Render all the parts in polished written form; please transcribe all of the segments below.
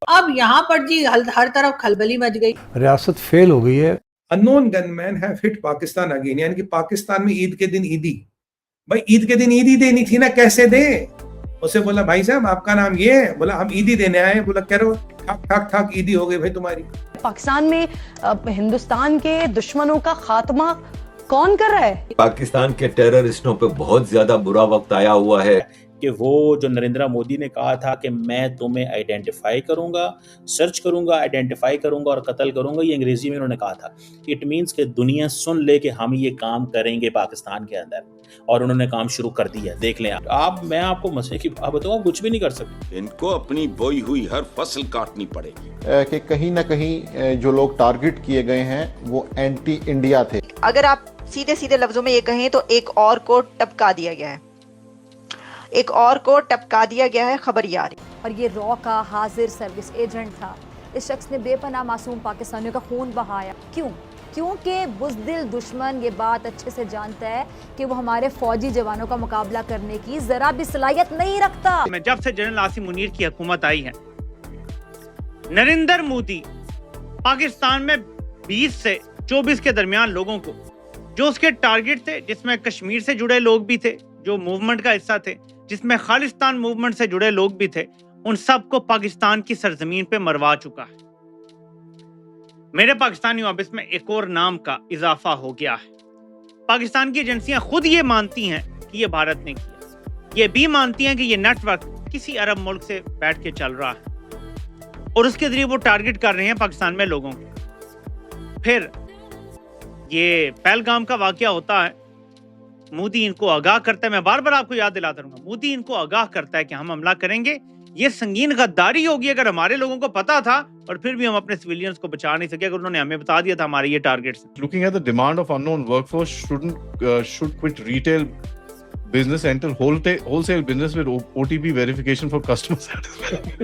अब यहाँ पर जी हर तरफ खलबली मच गई, रियासत फेल हो गई है। Unknown gunman have hit Pakistan again, यानी कि पाकिस्तान में ईद के दिन ईदी, भाई ईद के दिन ईदी देनी थी ना, कैसे दे? उसे बोला भाई साहब आपका नाम ये है, बोला हम ईदी देने आए, बोला कह रहे हो ठाक ठाक ठाक ईदी हो गई भाई तुम्हारी। पाकिस्तान में हिंदुस्तान के दुश्मनों का खात्मा कौन कर रहा है? पाकिस्तान के टेररिस्टों पे बहुत ज्यादा बुरा वक्त आया हुआ है कि वो जो नरेंद्र मोदी ने कहा था कि मैं तुम्हें आइडेंटिफाई करूंगा, सर्च करूंगा, आइडेंटिफाई करूंगा और कत्ल करूंगा, ये अंग्रेजी में उन्होंने कहा था। इट मींस कि दुनिया सुन ले कि हम ये काम करेंगे पाकिस्तान के अंदर, और उन्होंने काम शुरू कर दिया। देख लें आप, मैं आपको मसले की बात बताऊं, कुछ भी नहीं कर सकते। इनको अपनी बोई हुई हर फसल काटनी पड़ेगी। कि कहीं ना कहीं जो लोग टारगेट किए गए हैं वो एंटी इंडिया थे। अगर आप सीधे सीधे लफ्जों में ये कहें तो एक और को टपका दिया गया है, एक और को टपका दिया गया है खबरियारी। और ये रॉ का हाजिर सर्विस एजेंट था। इस शख्स ने बेपनाह मासूम पाकिस्तानियों का खून बहाया। क्यों? क्योंकि बुज़दिल दुश्मन ये बात अच्छे से जानता है कि वो हमारे फौजी जवानों का मुकाबला करने की जरा भी सलाहियत नहीं रखता। जब से जनरल आसिम मुनीर की हुकूमत आई है, नरेंद्र मोदी पाकिस्तान में 20 से 24 के दरमियान लोगों को, जो उसके टारगेट थे, जिसमें कश्मीर से जुड़े लोग भी थे, जो मूवमेंट का हिस्सा थे, जिसमें खालिस्तान मूवमेंट से जुड़े लोग भी थे, उन सबको पाकिस्तान की सरजमीन पे मरवा चुका है। मेरे पाकिस्तानी वापस में एक और नाम का इजाफा हो गया है। पाकिस्तान की एजेंसियां खुद ये मानती हैं कि ये भारत ने किया, ये भी मानती हैं कि ये नेटवर्क किसी अरब मुल्क से बैठ के चल रहा है और उसके जरिए वो टारगेट कर रहे हैं पाकिस्तान में लोगों को। फिर ये पहलगाम का वाकया होता है, मोदी इनको आगाह करता है, मैं बार बार आपको याद दिलाता रहूंगा, मोदी इनको आगाह करता है कि हम हमला करेंगे। ये संगीन गद्दारी होगी अगर हमारे लोगों को पता था और फिर भी हम अपने सिविलियंस को बचा नहीं सके, अगर उन्होंने हमें बता दिया था हमारे ये targets. Looking at the demand of unknown workforce, should quit retail business, enter wholesale business with OTP verification for customer satisfaction.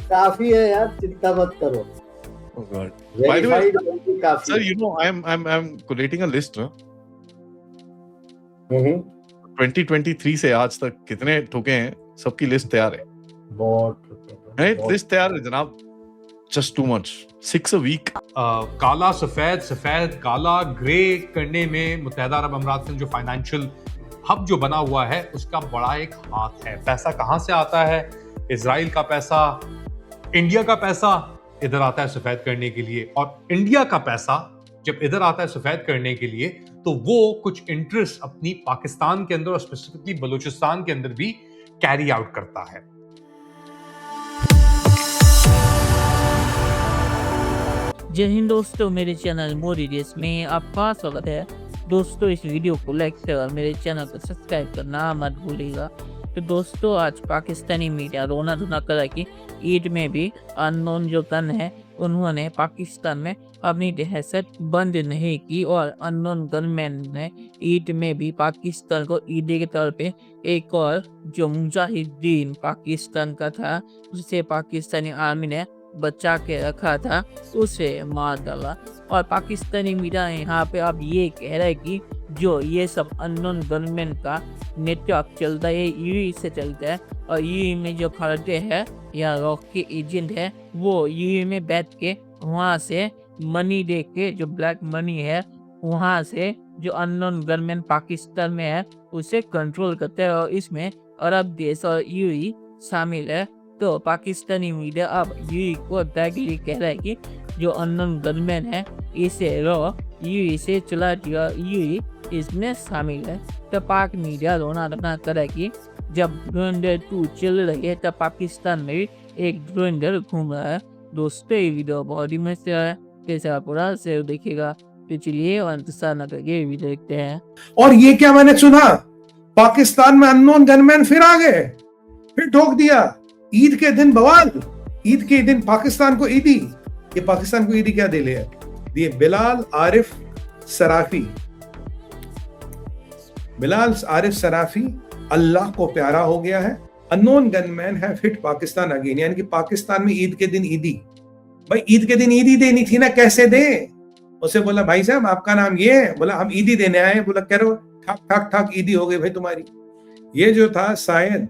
काफी है यार, चिंता मत करो। Oh God. By the way, sir, you know, I'm collating a list. 2023 से आज तक कितने ठोके हैं, सबकी लिस्ट तैयार है। बहुत लिस्ट तैयार है जनाब। Just too much. 6 a week. काला सफेद, सफेद काला ग्रे करने में मुत्तहिदा अरब अमीरात में जो फाइनेंशियल हब जो बना हुआ है उसका बड़ा एक हाथ है। पैसा कहाँ से आता है? इजराइल का पैसा, इंडिया का पैसा इधर आता है सफेद करने के लिए, और इंडिया का पैसा जब इधर आता है सफेद करने के लिए तो वो कुछ इंटरेस्ट अपनी पाकिस्तान के अंदर और स्पेसिफिकली बलूचिस्तान के अंदर भी कैरी आउट करता है। जय हिंद दोस्तों, मेरे चैनल मोदी देश में आपका स्वागत है। दोस्तों, इस वीडियो को लाइक कर मेरे चैनल को सब्सक्राइब करना मत भूलिएगा। तो दोस्तों, आज पाकिस्तानी मीडिया रोना धोना करा कि ईद में भी अननोन जो गन है उन्होंने पाकिस्तान में अपनी दहशत बंद नहीं की, और अननोन गनमैन ने ईद में भी पाकिस्तान को ईद के तौर पे एक और जो मुजाहिदीन पाकिस्तान का था उसे पाकिस्तानी आर्मी ने बचा के रखा था, उसे मार डाला। और पाकिस्तानी मीडिया यहाँ पे अब ये कह रहा है कि जो ये सब अननोन गनमैन का नेटवर्क चलता है यूएई से चलता है, और यूएई में जो खड़े हैं या रॉक के एजेंट है वो यूएई में बैठ के वहाँ से मनी दे के, जो ब्लैक मनी है वहाँ से जो अननोन गनमैन पाकिस्तान में है उसे कंट्रोल करते हैं, और इसमें अरब देश और यूएई शामिल है। तो पाकिस्तानी मीडिया अब यूएई को डायरेक्टली कह रहा है कि जो अननोन गनमैन है इसे यूएई से चला दिया, यूएई इसमें शामिल है। तो पाक मीडिया रोना धोना करे कि जब धुरंधर 2 चल रही है तब पाकिस्तान में भी एक धुरंधर घूम रहा है। दोस्तों, ये वीडियो बहुत ही मस्त है, कैसे आप पूरा से देखिएगा। तो चलिए और इंतजार न करके वीडियो देखते हैं। और ये क्या मैंने सुना, पाकिस्तान में अननोन गनमैन फिर आ गए, फिर ठोक दिया। ईद के दिन बवाल, ईद के दिन पाकिस्तान को ईदी। ये पाकिस्तान को ईदी क्या दे लिया? दिए बिलाल आरिफ सराफी। बिलाल आरिफ सराफी अल्लाह को प्यारा हो गया है। Unknown gunman have hit Pakistan again, यानी कि पाकिस्तान में ईद के दिन ईदी, भाई ईद के दिन ईदी देनी थी ना, कैसे दे? उसे बोला भाई साहब आपका नाम ये है, बोला हम ईदी देने आए, बोला कह रहे हो ठाक ठाक ठाक ईदी हो गई भाई तुम्हारी। ये जो था शायद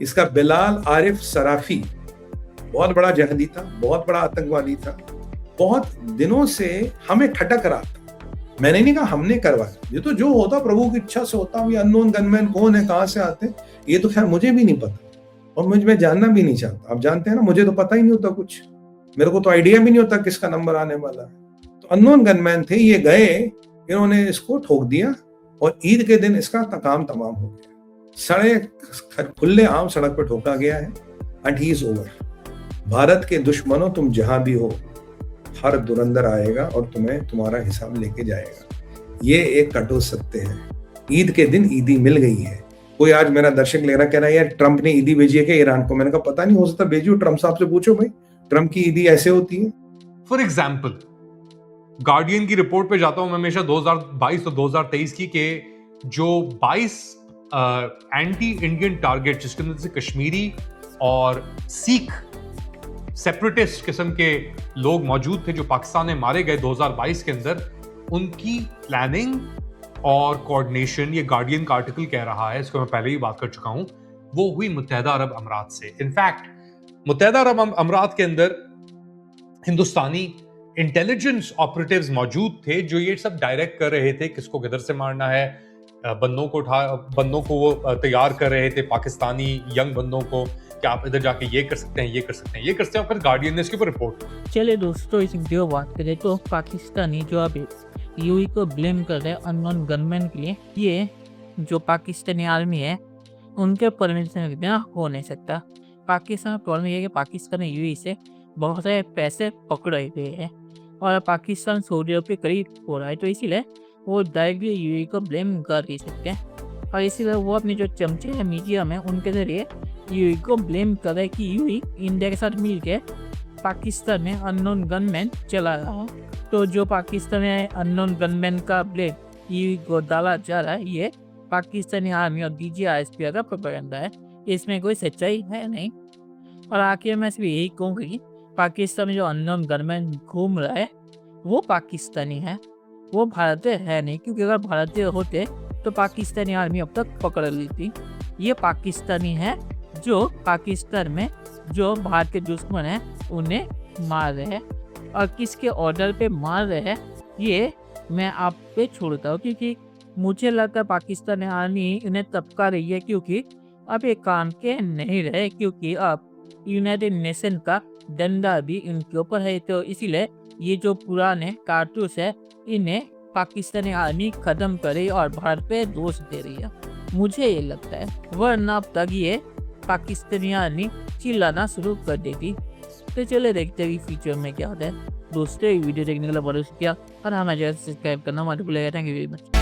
इसका बिलाल आरिफ सराफी बहुत बड़ा जहदी था, बहुत बड़ा आतंकवादी था, बहुत दिनों से हमें खटक रहा था। मैंने नहीं कहा हमने करवाया, ये तो जो होता प्रभु की इच्छा से होता। ये अननोन गनमैन कौन है, कहां से आते हैं, ये तो खैर मुझे भी नहीं पता और मैं जानना भी नहीं चाहता। आप जानते हैं ना, मुझे तो पता ही नहीं होता कुछ, मेरे को तो आइडिया भी नहीं होता किसका नंबर आने वाला है। तो अननोन गनमैन थे, ये गए, इन्होंने इसको ठोक दिया और ईद के दिन इसका काम तमाम हो गया। सड़क खुले आम सड़क पर ठोका गया है and he is over. Bharat के दुश्मनों, तुम जहां भी हो, हर दुरंदर आएगा और तुम्हें तुम्हारा हिसाब लेके जाएगा। ये एक कटु सत्य है। ईद के दिन ईदी मिल गई है। कोई आज मेरा दर्शक ले रहा कह रहा है यार ट्रंप ने ईदी भेजी है क्या ईरान को? मैंने कहा पता नहीं, हो सकता भेजी हो, ट्रंप साहब से पूछो भाई, ट्रंप की ईदी ऐसे होती है। फॉर एग्जाम्पल, गार्डियन की रिपोर्ट पे जाता हूं मैं हमेशा 2022 और 2023 की, के जो 22 एंटी इंडियन टारगेट जिसके अंदर से कश्मीरी और सिख सेपरेटिस्ट किस्म के लोग मौजूद थे जो पाकिस्तान में मारे गए 2022 के अंदर, उनकी प्लानिंग और कोऑर्डिनेशन, ये गार्डियन का आर्टिकल कह रहा है, इसको मैं पहले ही बात कर चुका हूं, वो हुई मुत्तहिदा अरब अमीरात से। इनफैक्ट मुत्तहिदा अरब अमीरात के अंदर हिंदुस्तानी इंटेलिजेंस ऑपरेटिव्स मौजूद थे जो ये सब डायरेक्ट कर रहे थे किसको किधर से मारना है, बंदों को वो तैयार कर रहे थे, पाकिस्तानी यंग बंदों को, कि आप इधर जाके ये कर सकते हैं, ये कर सकते हैं, ये कर सकते हैं। फिर गार्डियन ने इसके ऊपर रिपोर्ट। चलिए दोस्तों, इस वीडियो बात करें तो पाकिस्तानी जो अभी यूएई को ब्लेम कर रहे हैं अननोन गनमैन के लिए, ये जो पाकिस्तानी आर्मी है उनके परमिशन के बिना हो नहीं सकता। पाकिस्तान का प्रॉब्लम ये है कि पाकिस्तान ने यूएई से बहुत सारे पैसे पकड़े हुए हैं और पाकिस्तान सऊदी अरब के करीब हो रहा है, तो इसीलिए वो डायरेक्टली यूएई को ब्लेम कर ही सकते हैं। और इसीलिए वो अपने जो चमचे हैं मीडिया में, उनके जरिए यूएई को ब्लेम कर रहे हैं कि यूएई इंडिया के साथ मिल के पाकिस्तान में अननोन गनमैन चला रहा है। तो जो पाकिस्तान में अननोन गनमैन का ब्लेम यूएई को डाला जा रहा है, ये पाकिस्तानी आर्मी और DGISP का प्रोपेगेंडा है, इसमें कोई सच्चाई है नहीं। और आखिर में सिर्फ यही कहूँगा कि पाकिस्तान में जो अननोन गनमैन घूम रहा है वो पाकिस्तानी है, वो भारतीय है नहीं, क्योंकि अगर भारतीय होते तो पाकिस्तानी आर्मी अब तक पकड़ ली थी। ये पाकिस्तानी है जो पाकिस्तान में जो भारत के दुश्मन हैं उन्हें मार रहे हैं, और किसके ऑर्डर पे मार रहे हैं ये मैं आप पे छोड़ता हूँ, क्योंकि मुझे लगता है पाकिस्तानी आर्मी इन्हें तबका रही है, क्योंकि अब ये काम के नहीं रहे, क्योंकि अब यूनाइटेड नेशन का डंडा भी इनके ऊपर है। तो इसीलिए ये जो पुराने कारतूस है इन्हें पाकिस्तानी आर्मी खत्म करे और भारत पे दोष दे रही है, मुझे ये लगता है, वरना अब तक ये पाकिस्तानी आर्मी चिल्लाना शुरू कर देती। तो चले देखते हैं फ्यूचर में क्या होता है। दोस्तों वीडियो देखने के लिए बहुत शुक्रिया और हमारे चैनल सब्सक्राइब करना मत भूलिएगा। Thank you very much.